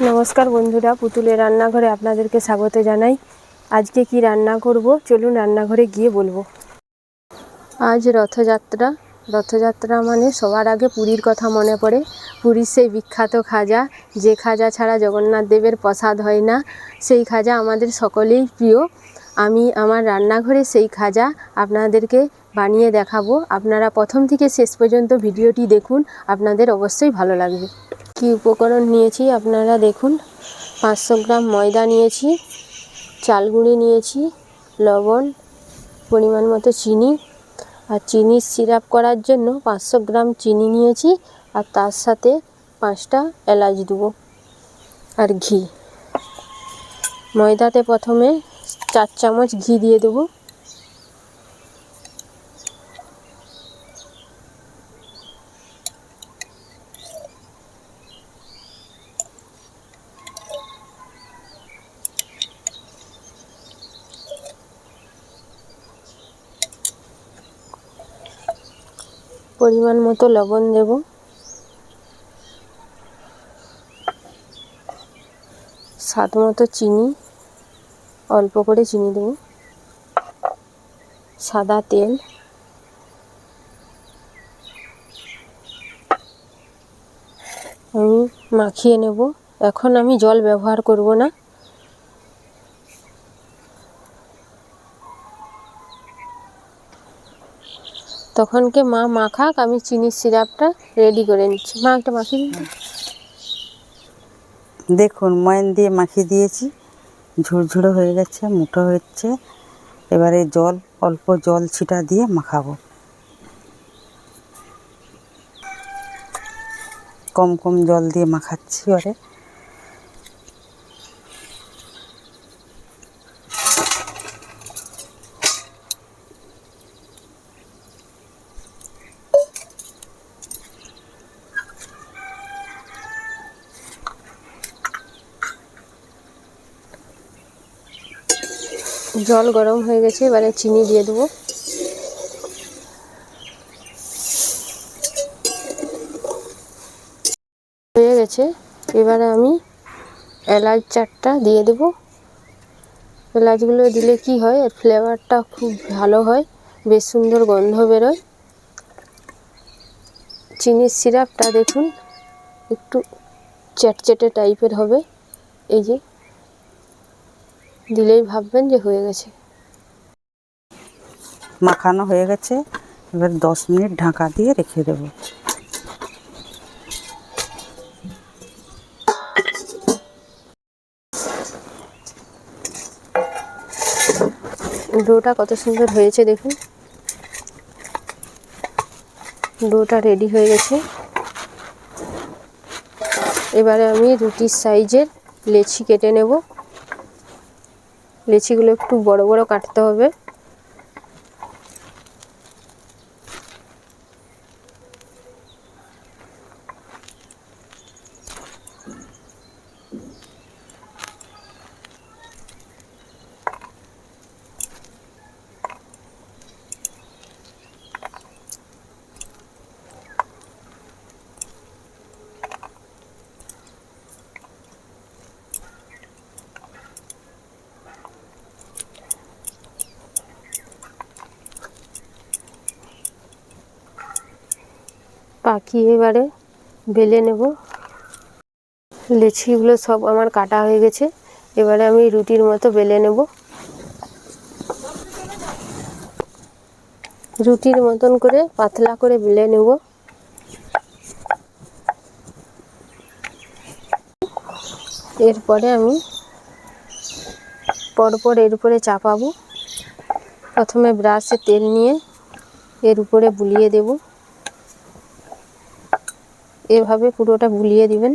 নমস্কার বন্ধুরা, পুতুলের রান্নাঘরে আপনাদেরকে স্বাগত জানাই। আজকে কি রান্না করব চলুন রান্নাঘরে গিয়ে বলবো। আজ রথযাত্রা। রথযাত্রা মানে সবার আগে পুরীর কথা মনে পড়ে। পুরীর সেই বিখ্যাত খাজা, যে খাজা ছাড়া জগন্নাথ দেবের প্রসাদ হয় না, সেই খাজা আমাদের সকলেই প্রিয়। আমি আমার রান্নাঘরে সেই খাজা আপনাদেরকে বানিয়ে দেখাবো। আপনারা প্রথম থেকে শেষ পর্যন্ত ভিডিওটি দেখুন, আপনাদের অবশ্যই ভালো লাগবে। কি উপকরণ নিয়েছি আপনারা দেখুন। 500 গ্রাম ময়দা নিয়েছি, চাল গুঁড়ি নিয়েছি, লবণ, পরিমাণ মতো চিনি, আর চিনির সিরাপ করার জন্য 500 গ্রাম চিনি নিয়েছি, আর তার সাথে 5টা এলাচ দেবো, আর ঘি। ময়দাতে প্রথমে 4 চামচ ঘি দিয়ে দেবো। পরিমাণ মতো লবণ দেব, স্বাদ মতো চিনি, অল্প করে চিনি দেব, সাদা তেল, আমি মাখিয়ে নেব। এখন আমি জল ব্যবহার করব না। তখনকে মা মাখাক, আমি চিনির সিরাপটা রেডি করে নিচ্ছি। মা একটা মাখিয়ে দিন। দেখুন ময়ান দিয়ে মাখিয়ে দিয়েছি, ঝুরঝুরে হয়ে গেছে, মুঠো হচ্ছে। এবারে জল, অল্প জল ছিটা দিয়ে মাখাবো। কম কম জল দিয়ে মাখাচ্ছি। এবারে জল গরম হয়ে গেছে, এবারে চিনি দিয়ে দেবো। হয়ে গেছে, এবারে আমি এলাচ 4টা দিয়ে দেবো। এলাচগুলো দিলে কি হয়, এর ফ্লেভারটা খুব ভালো হয়, বেশ সুন্দর গন্ধ বেরোয়। চিনির সিরাপটা দেখুন একটু চ্যাটচ্যাটে টাইপের হবে। এই যে দিলেই ভাববেন যে হয়ে গেছে। মাখানো হয়ে গেছে, এবার 10 মিনিট ঢাকা দিয়ে রেখে দেব। ডোটা কত সুন্দর হয়েছে দেখুন। ডোটা রেডি হয়ে গেছে। এবারে আমি রুটির সাইজের লেচি কেটে নেব। লেচিগুলো একটু বড় বড় কাটতে হবে। পাকিয়ে এবারে বেলে নেব। লেচিগুলো সব আমার কাটা হয়ে গেছে, এবারে আমি রুটির মতো বেলে নেব। রুটির মতন করে পাতলা করে বেলে নেব। এরপরে আমি পরপর এর উপরে চাপাবো। প্রথমে ব্রাশে তেল নিয়ে এর উপরে বুলিয়ে দেব। এভাবে পুরোটা বুলিয়ে দিবেন।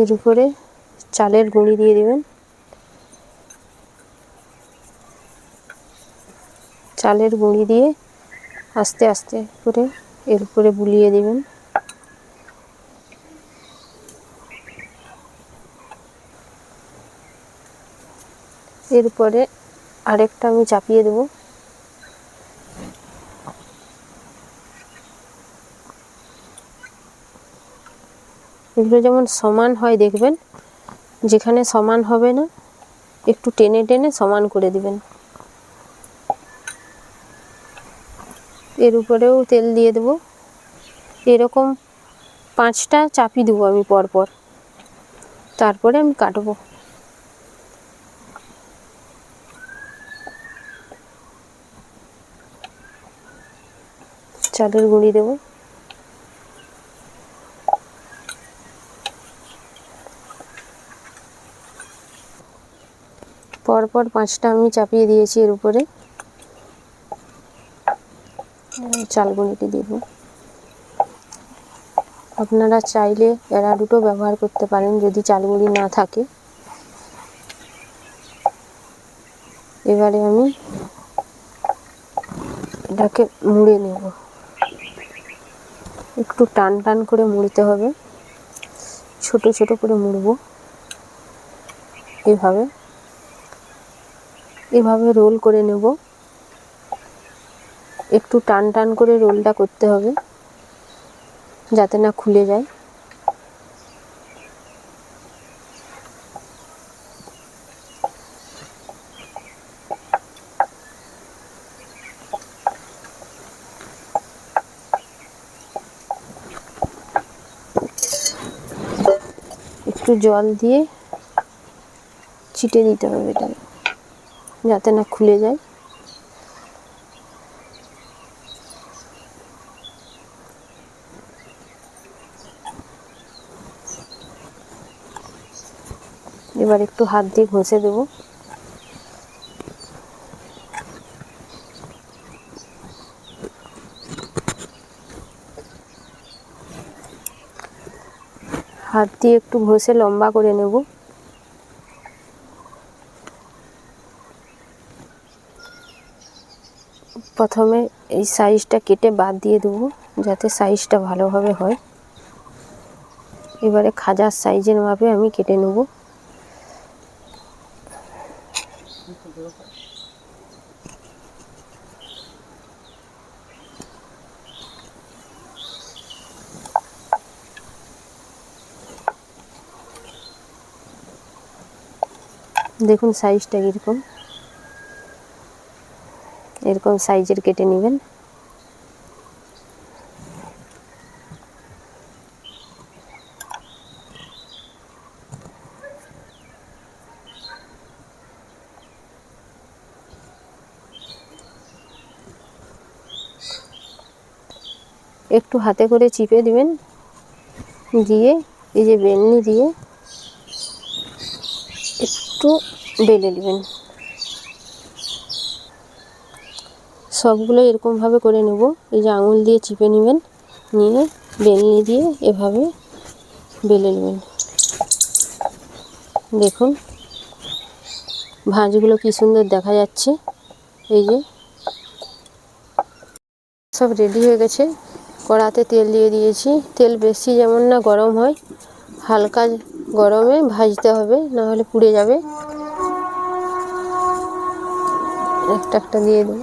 এর উপরে চালের গুঁড়ি দিয়ে দিবেন। চালের গুঁড়ি দিয়ে আস্তে আস্তে করে এর উপরে বুলিয়ে দিবেন। এরপরে আরেকটা আমি চাপিয়ে দেব। এগুলো যেমন সমান হয় দেখবেন, যেখানে সমান হবে না একটু টেনে টেনে সমান করে দিবেন। এর উপরেও তেল দিয়ে দেব। এরকম 5টা চাপি দেবো আমি পরপর, তারপরে আমি কাটবো। চালের গুঁড়ি দেব। পরপর 5টা আমি চাপিয়ে দিয়েছি এর উপরে। চাল গুঁড়িটি দেব। আপনারা চাইলে এরা দুটো ব্যবহার করতে পারেন যদি চাল গুঁড়ি না থাকে। এবারে আমি এটাকে মুড়ে নেব। একটু টান টান করে মুড়তে হবে, ছোট ছোট করে মুড়ব। এভাবে এভাবে রোল করে নেব। একটু টান টান করে রোলটা করতে হবে যাতে না খুলে যায়। একটু জল দিয়ে ছিটে দিতে হবে এটা যাতে না খুলে যায়। এবার একটু হাত দিয়ে ঘষে দেব। হাত দিয়ে একটু ঘষে লম্বা করে নেব। প্রথমে এই সাইজটা কেটে বাদ দিয়ে দেবো যাতে সাইজটা ভালোভাবে হয়। এবারে খাজার সাইজের মাপে আমি কেটে নেব। দেখুন সাইজটা এরকম এরকম সাইজের কেটে নেবেন। একটু হাতে করে চিপে দিবেন, দিয়ে এই যে বেলনি দিয়ে একটু বেলে নেবেন। সবগুলো এরকমভাবে করে নেব। এই যে আঙুল দিয়ে চিপে নেবেন, নিয়ে বেলনি দিয়ে এভাবে বেলে নেবেন। দেখুন ভাঁজগুলো কি সুন্দর দেখা যাচ্ছে। এই যে সব রেডি হয়ে গেছে। কড়াতে তেল দিয়ে দিয়েছি। তেল বেশি যেমন না গরম হয়, হালকা গরমে ভাজতে হবে, না হলে পুড়ে যাবে। একটা একটা দিয়ে দেবো।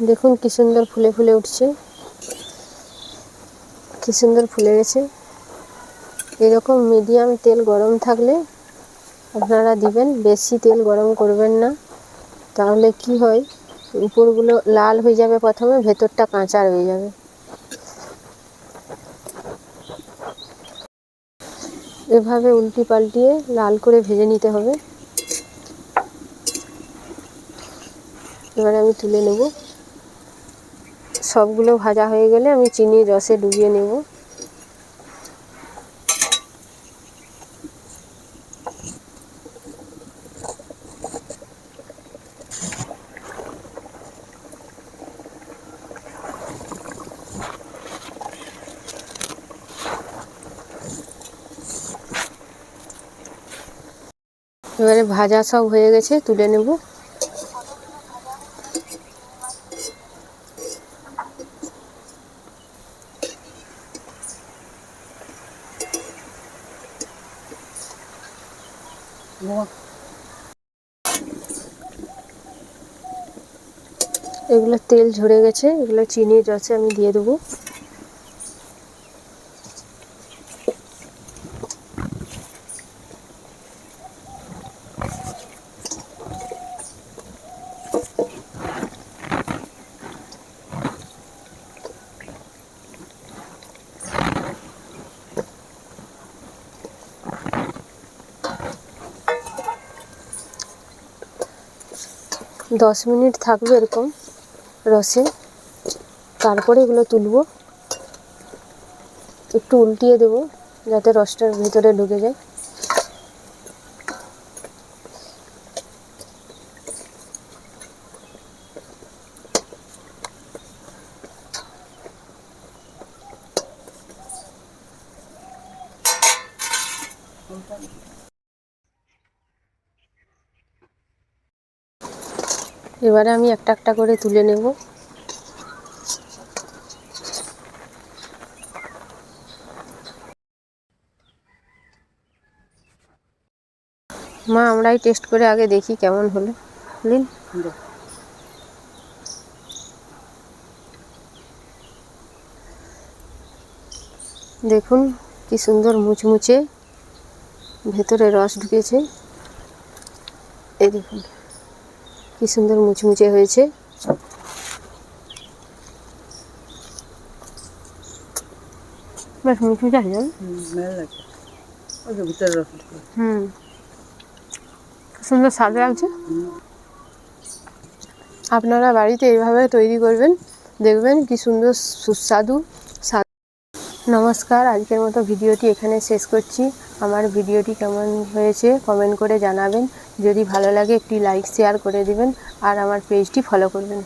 দেখুন কি সুন্দর ফুলে ফুলে উঠছে, কি সুন্দর ফুলে গেছে। এরকম মিডিয়াম তেল গরম থাকলে আপনারা দিবেন, বেশি তেল গরম করবেন না, তাহলে কি হয় উপরগুলো লাল হয়ে যাবে প্রথমে, ভেতরটা কাঁচা রয়ে যাবে। এভাবে উল্টি পাল্টিয়ে লাল করে ভেজে নিতে হবে। এবারে আমি তুলে নেব। সবগুলো ভাজা হয়ে গেলে আমি চিনির রসে ডুবিয়ে নেব। এবারে ভাজা সব হয়ে গেছে, তুলে নেব। এগুলো তেল ঝরে গেছে, এগুলো চিনির রসে আমি দিয়ে দেবো। দশ মিনিট থাকবে এরকম রসে, তারপরে এগুলো তুলবো। একটু উল্টিয়ে দেবো যাতে রসটার ভিতরে ঢুকে যায়। এবারে আমি একটা একটা করে তুলে নেব। মা, আমরাই টেস্ট করে আগে দেখি কেমন হলো। লিন, দেখুন কি সুন্দর মুচমুচে, ভেতরে রস ঢুকেছে। এই দেখুন কি সুন্দর মুচমুচে হয়েছে। বেশ মুচমুচে আছে। সুন্দর স্বাদ লাগছে। আপনারা বাড়িতে এইভাবে তৈরি করবেন, দেখবেন কি সুন্দর সুস্বাদু স্বাদ। নমস্কার, আজকের মতো ভিডিওটি এখানে শেষ করছি। আমার ভিডিওটি কেমন হয়েছে কমেন্ট করে জানাবেন। যদি ভালো লাগে একটি লাইক শেয়ার করে দিবেন আর আমার পেজটি ফলো করবেন।